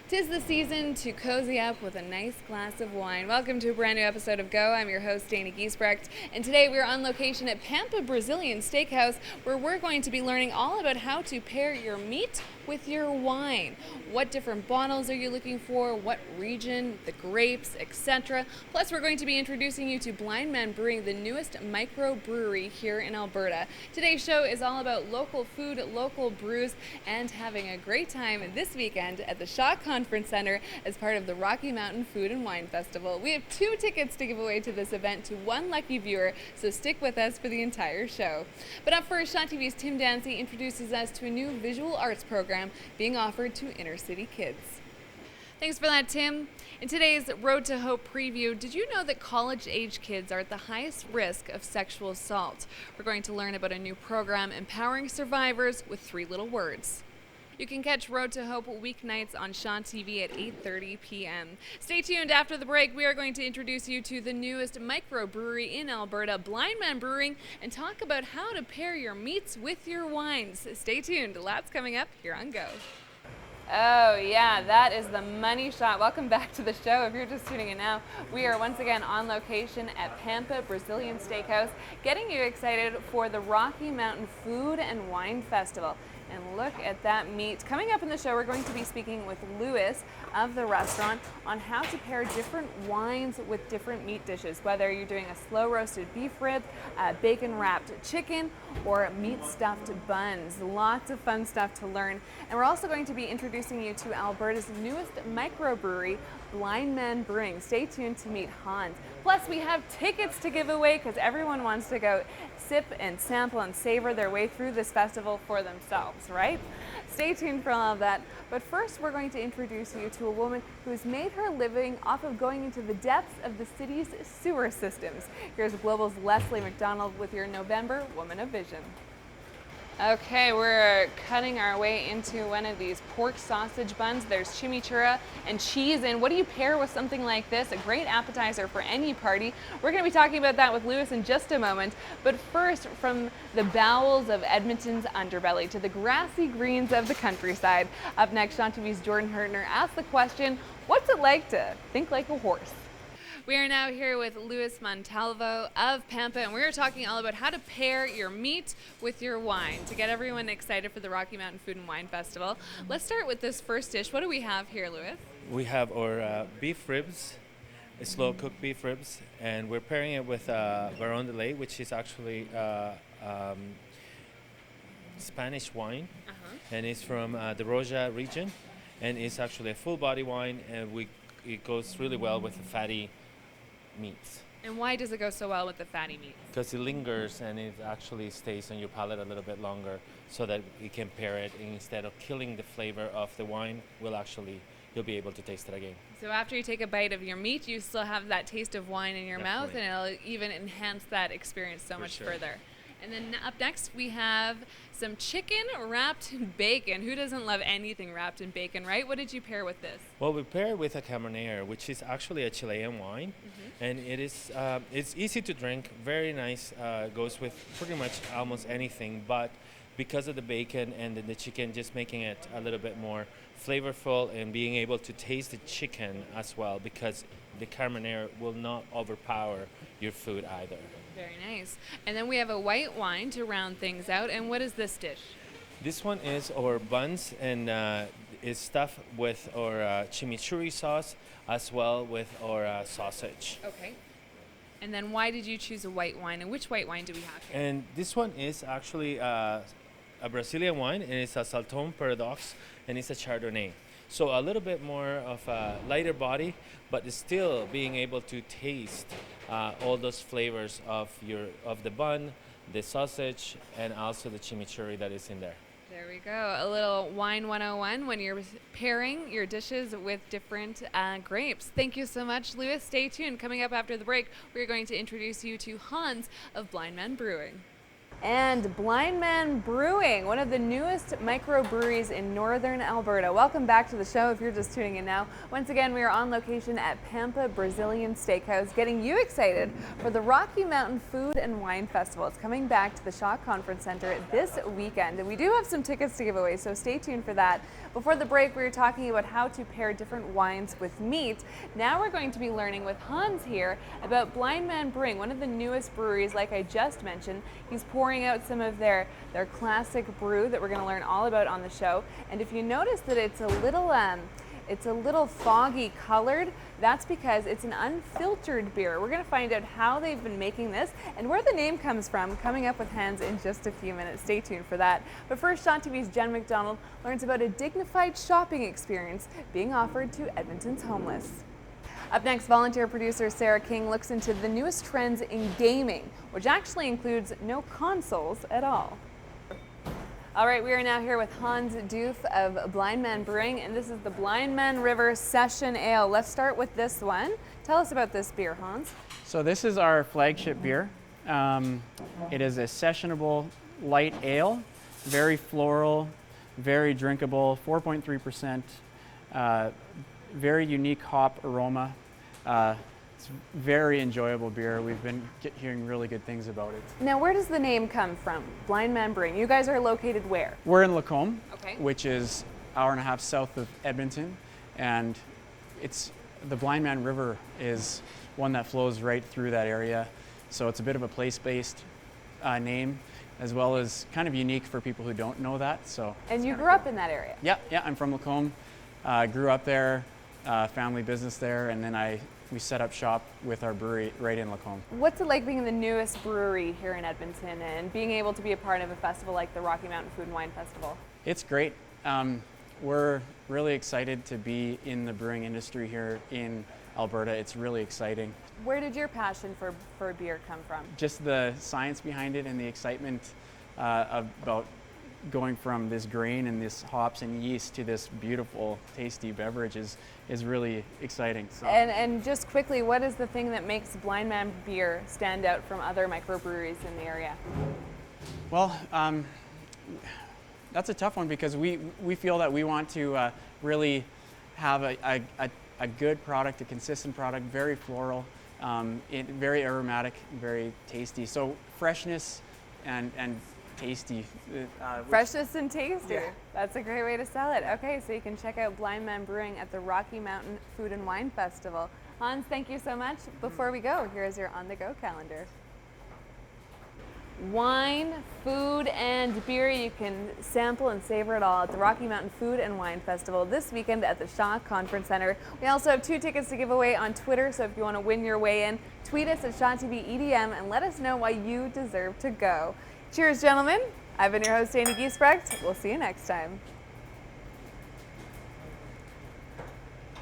'Tis the season to cozy up with a nice glass of wine. Welcome to a brand new episode of Go. I'm your host, Giesbrecht, and today we're on location at Pampa Brazilian Steakhouse, where we're going to be learning all about how to pair your meat with your wine. What different bottles are you looking for? What region, the grapes, etc. Plus, we're going to be introducing you to Blindman Brewing, the newest microbrewery here in Alberta. Today's show is all about local food, local brews, and having a great time this weekend at the Shaw Conference Center as part of the Rocky Mountain Food and Wine Festival. We have 2 tickets to give away to this event to one lucky viewer, so stick with us for the entire show. But up first, Shaw TV's Tim Dancy introduces us to a new visual arts program being offered to inner city kids. Thanks for that, Tim. In today's Road to Hope preview, did you know that college-age kids are at the highest risk of sexual assault? We're going to learn about a new program empowering survivors with 3 little words. You can catch Road to Hope weeknights on Shaw TV at 8:30 p.m. Stay tuned. After the break, we are going to introduce you to the newest microbrewery in Alberta, Blindman Brewing, and talk about how to pair your meats with your wines. Stay tuned. Lots coming up here on Go. Oh yeah, that is the money shot. Welcome back to the show. If you're just tuning in now, we are once again on location at Pampa Brazilian Steakhouse, getting you excited for the Rocky Mountain Food and Wine Festival. And look at that meat. Coming up in the show, we're going to be speaking with Louis of the restaurant on how to pair different wines with different meat dishes, whether you're doing a slow roasted beef rib, bacon wrapped chicken, or meat stuffed buns. Lots of fun stuff to learn. And we're also going to be introducing you to Alberta's newest microbrewery, Blindman Brewing. Stay tuned to meet Hans. Plus, we have tickets to give away because everyone wants to go sip and sample and savor their way through this festival for themselves, right? Stay tuned for all of that. But first, we're going to introduce you to a woman who's made her living off of going into the depths of the city's sewer systems. Here's Global's Leslie McDonald with your November Woman of Vision. Okay, we're cutting our way into one of these pork sausage buns. There's chimichurri and cheese, and what do you pair with something like this? A great appetizer for any party. We're going to be talking about that with Louis in just a moment, but first, from the bowels of Edmonton's underbelly to the grassy greens of the countryside. Up next, Shaw TV's Jordan Hertner asks the question, what's it like to think like a horse? We are now here with Louis Montalvo of Pampa, and we're talking all about how to pair your meat with your wine to get everyone excited for the Rocky Mountain Food and Wine Festival. Let's start with this first dish. What do we have here, Louis? We have our beef ribs, slow-cooked beef ribs, and we're pairing it with Baron de Ley, which is actually Spanish wine, and it's from the Roja region, and it's actually a full-body wine, and it goes really well with the fatty meats. And why does it go so well with the fatty meat? Because it lingers and it actually stays on your palate a little bit longer, so that you can pair it, and instead of killing the flavor of the wine, you'll be able to taste it again. So after you take a bite of your meat, you still have that taste of wine in your mouth, and it'll even enhance that experience so much further. And then up next, we have some chicken wrapped in bacon. Who doesn't love anything wrapped in bacon, right? What did you pair with this? Well, we pair it with a Cabernet, which is actually a Chilean wine, and it's easy to drink, very nice, goes with pretty much almost anything, but because of the bacon and the chicken, just making it a little bit more flavorful and being able to taste the chicken as well, because the Cabernet will not overpower your food either. Very nice. And then we have a white wine to round things out. And what is this dish? This one is our buns, and is stuffed with our chimichurri sauce as well with our sausage. Okay. And then why did you choose a white wine? And which white wine do we have here? And this one is actually a Brazilian wine, and it's a Salton Paradox, and it's a Chardonnay. So a little bit more of a lighter body, but it's still being able to taste all those flavors of the bun, the sausage, and also the chimichurri that is in there. There we go. A little wine 101 when you're pairing your dishes with different grapes. Thank you so much, Louis. Stay tuned. Coming up after the break, we're going to introduce you to Hans of Blindman Brewing. And Blindman Brewing, one of the newest microbreweries in northern Alberta. Welcome back to the show if you're just tuning in now. Once again, we are on location at Pampa Brazilian Steakhouse, getting you excited for the Rocky Mountain Food and Wine Festival. It's coming back to the Shaw Conference Center this weekend, and we do have some tickets to give away, so stay tuned for that. Before the break, we were talking about how to pair different wines with meat. Now we're going to be learning with Hans here about Blindman Brewing, one of the newest breweries, like I just mentioned. He's pouring out some of their classic brew that we're going to learn all about on the show. And if you notice that it's a little foggy colored, that's because it's an unfiltered beer. We're going to find out how they've been making this and where the name comes from coming up with Hans in just a few minutes. Stay tuned for that. But first, Shaw TV's Jen McDonald learns about a dignified shopping experience being offered to Edmonton's homeless. Up next, volunteer producer Sarah King looks into the newest trends in gaming, which actually includes no consoles at all. All right, we are now here with Hans Doof of Blindman Brewing, and this is the Blindman River Session Ale. Let's start with this one. Tell us about this beer, Hans. So this is our flagship beer. It is a sessionable light ale, very floral, very drinkable, 4.3%. Very unique hop aroma. It's very enjoyable beer. We've been hearing really good things about it. Now, where does the name come from, Blindman Brewing? You guys are located where? We're in Lacombe, okay, which is an hour and a half south of Edmonton, and the Blindman River is one that flows right through that area. So it's a bit of a place-based name, as well as kind of unique for people who don't know that. So. And you grew up in that area? Yeah, I'm from Lacombe. Grew up there. Family business there, and then we set up shop with our brewery right in Lacombe. What's it like being the newest brewery here in Edmonton and being able to be a part of a festival like the Rocky Mountain Food and Wine Festival? It's great. We're really excited to be in the brewing industry here in Alberta. It's really exciting. Where did your passion for beer come from? Just the science behind it and the excitement about going from this grain and this hops and yeast to this beautiful, tasty beverage is really exciting. So. And just quickly, what is the thing that makes Blindman beer stand out from other microbreweries in the area? Well, that's a tough one because we feel that we want to really have a good product, a consistent product, very floral, very aromatic, very tasty. So freshness and tasty. Freshness and tasty. Yeah. That's a great way to sell it. Okay, so you can check out Blindman Brewing at the Rocky Mountain Food and Wine Festival. Hans, thank you so much. Before we go, here's your on-the-go calendar. Wine, food, and beer. You can sample and savor it all at the Rocky Mountain Food and Wine Festival this weekend at the Shaw Conference Center. We also have 2 tickets to give away on Twitter, so if you want to win your way in, tweet us at ShawTVEDM and let us know why you deserve to go. Cheers, gentlemen. I've been your host, Giesbrecht. We'll see you next time.